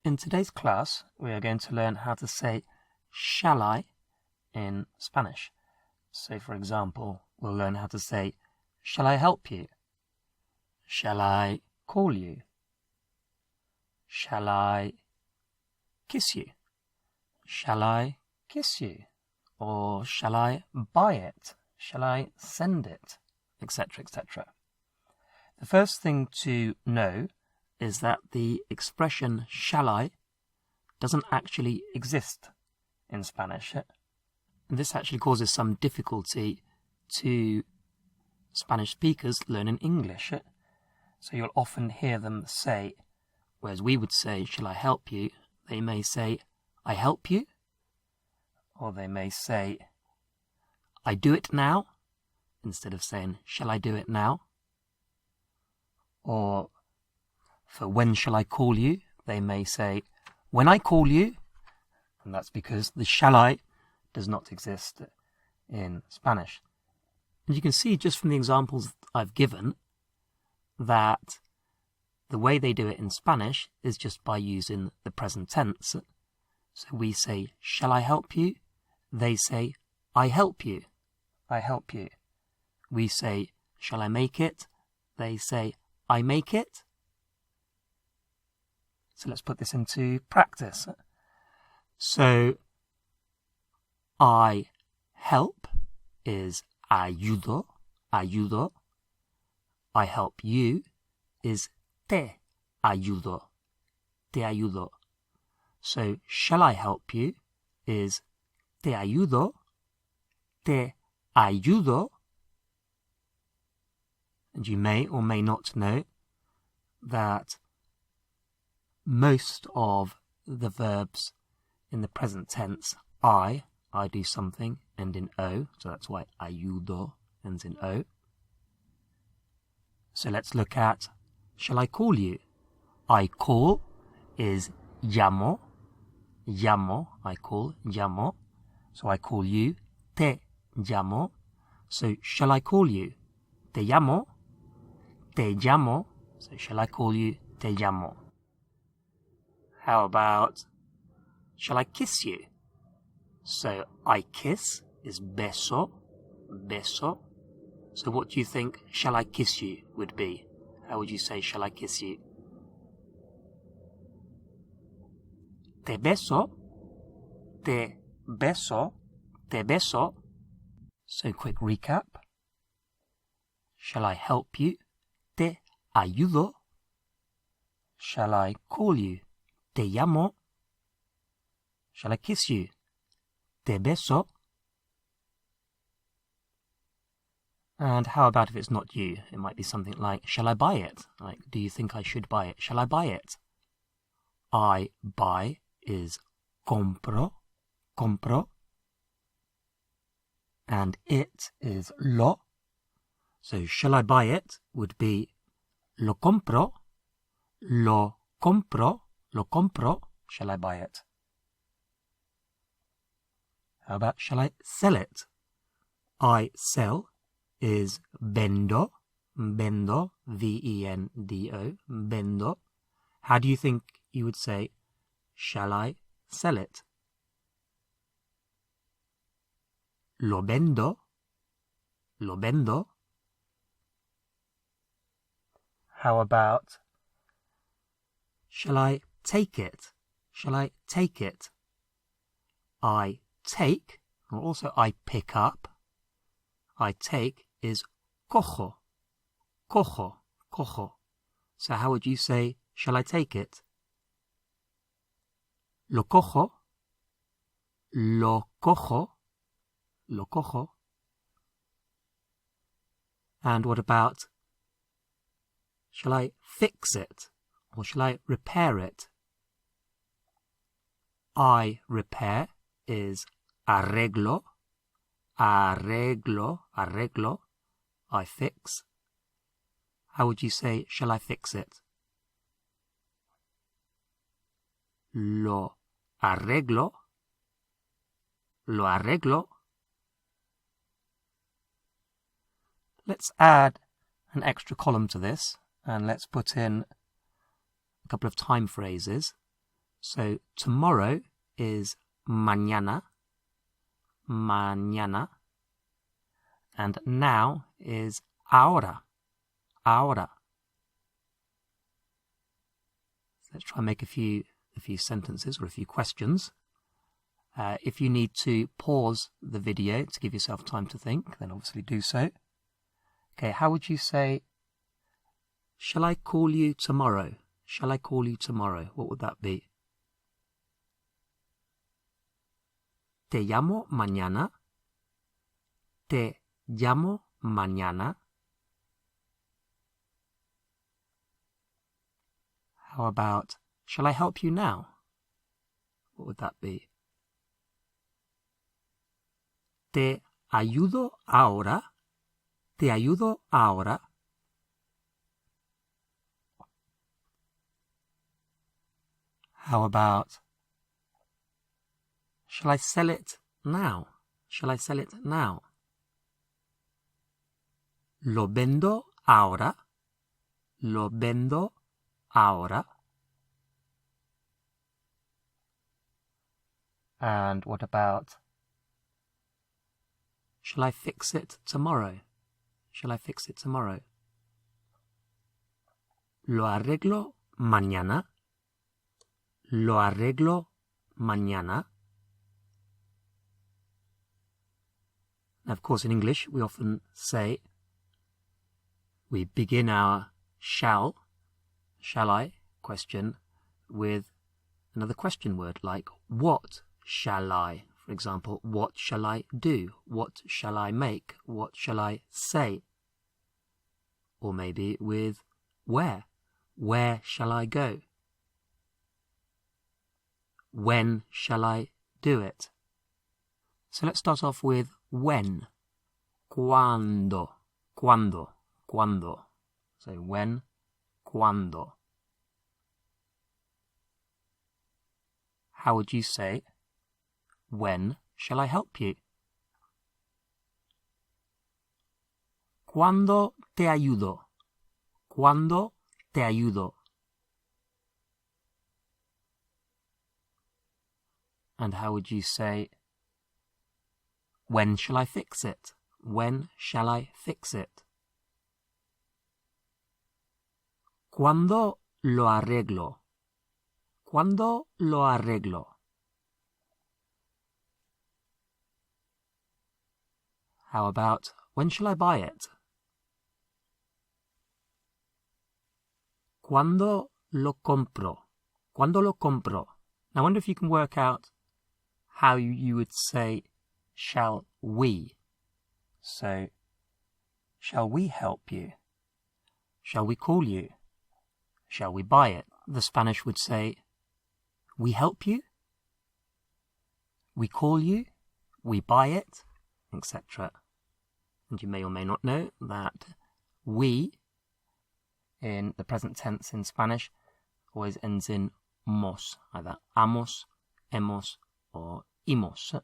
In today's class, we are going to learn how to say shall I in Spanish. So, for example, we'll learn how to say, shall I help you? Shall I call you? Shall I kiss you? Shall I kiss you? Or shall I buy it? Shall I send it? Etc., etc. The first thing to know is that the expression shall I doesn't actually exist in Spanish. And this actually causes some difficulty to Spanish speakers learning English. So you'll often hear them say, whereas we would say, shall I help you? They may say, I help you. Or they may say, I do it now, instead of saying, shall I do it now? Or for when shall I call you? They may say, when I call you. And that's because the shall I does not exist in Spanish. And you can see just from the examples I've given that the way they do it in Spanish is just by using the present tense. So we say, shall I help you? They say, I help you. I help you. We say, shall I make it? They say, I make it. So let's put this into practice. So, I help is ayudo, ayudo. I help you is te ayudo, te ayudo. So, shall I help you is te ayudo, te ayudo. And you may or may not know that most of the verbs in the present tense, I do something, end in O, so that's why ayudo ends in O. So let's look at, shall I call you? I call is llamo, llamo, I call, llamo. So I call you, te llamo. So shall I call you? Te llamo, te llamo. So shall I call you? Te llamo. How about, shall I kiss you? So, I kiss is beso, beso. So what do you think shall I kiss you would be? How would you say shall I kiss you? Te beso, te beso, te beso. So quick recap. Shall I help you? Te ayudo. Shall I call you? Te llamo. Shall I kiss you? Te beso. And how about if it's not you? It might be something like, shall I buy it? Like, do you think I should buy it? Shall I buy it? I buy is compro, compro. And it is lo. So shall I buy it would be lo compro, lo compro. Lo compro, shall I buy it? How about shall I sell it? I sell is vendo, vendo, V-E-N-D-O, vendo. How do you think you would say, shall I sell it? Lo vendo, lo vendo. How about, shall I take it? Shall I take it? I take, or also I pick up. I take is cojo, cojo, cojo. So how would you say, shall I take it? Lo cojo, lo cojo, lo cojo. And what about, shall I fix it? Or shall I repair it? I repair is arreglo, arreglo, arreglo. I fix. How would you say, shall I fix it? Lo arreglo, lo arreglo. Let's add an extra column to this, and let's put in a couple of time phrases. So tomorrow is mañana, mañana, and now is ahora, ahora. So let's try and make a few sentences or a few questions. If you need to pause the video to give yourself time to think, then obviously do so. Okay, how would you say, shall I call you tomorrow? Shall I call you tomorrow? What would that be? Te llamo mañana. Te llamo mañana. How about, shall I help you now? What would that be? Te ayudo ahora. Te ayudo ahora. How about, shall I sell it now? Shall I sell it now? Lo vendo ahora. Lo vendo ahora. And what about, shall I fix it tomorrow? Shall I fix it tomorrow? Lo arreglo mañana. Lo arreglo mañana. Now, of course, in English, we often say, we begin our shall I, question, with another question word like what shall I? For example, what shall I do? What shall I make? What shall I say? Or maybe with where? Where shall I go? When shall I do it? So let's start off with when. Cuando. Cuando. Cuando. So when. Cuando. How would you say, when shall I help you? ¿Cuándo te ayudo? ¿Cuándo te ayudo? And how would you say, when shall I fix it? When shall I fix it? ¿Cuándo lo arreglo? ¿Cuándo lo arreglo? How about, when shall I buy it? ¿Cuándo lo compro? ¿Cuándo lo compro? Now, I wonder if you can work out how you would say, shall we? So, shall we help you? Shall we call you? Shall we buy it? The Spanish would say, we help you, we call you, we buy it, etc. And you may or may not know that we, in the present tense in Spanish, always ends in mos, either amos, hemos, or imos.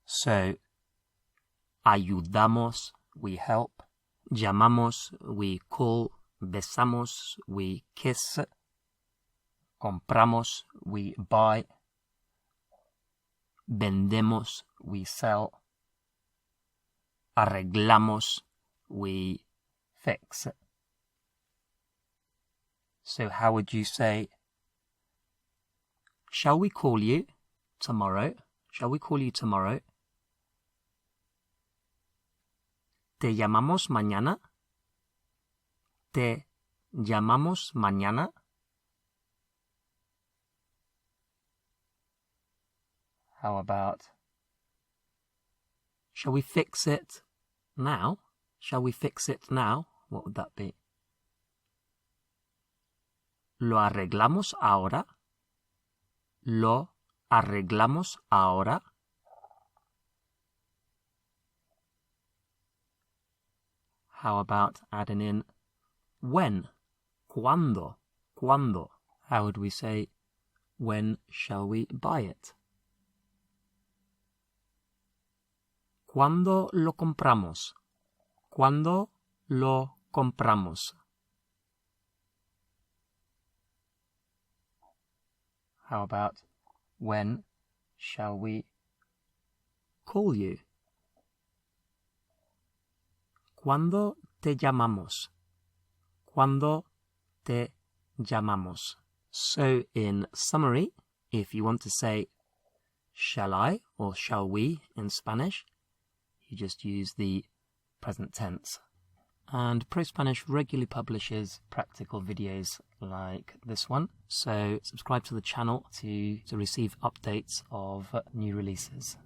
So, ayudamos, we help, llamamos, we call, besamos, we kiss, compramos, we buy, vendemos, we sell, arreglamos, we fix. So how would you say, shall we call you tomorrow? Shall we call you tomorrow? ¿Te llamamos mañana? ¿Te llamamos mañana? How about, shall we fix it now? Shall we fix it now? What would that be? ¿Lo arreglamos ahora? ¿Lo arreglamos ahora? How about adding in when? ¿Cuándo? ¿Cuándo? How would we say, when shall we buy it? ¿Cuándo lo compramos? ¿Cuándo lo compramos? How about when shall we call you? ¿Cuándo te llamamos? ¿Cuándo te llamamos? So in summary, if you want to say shall I or shall we in Spanish, you just use the present tense. And ProSpanish regularly publishes practical videos like this one, so subscribe to the channel to receive updates of new releases.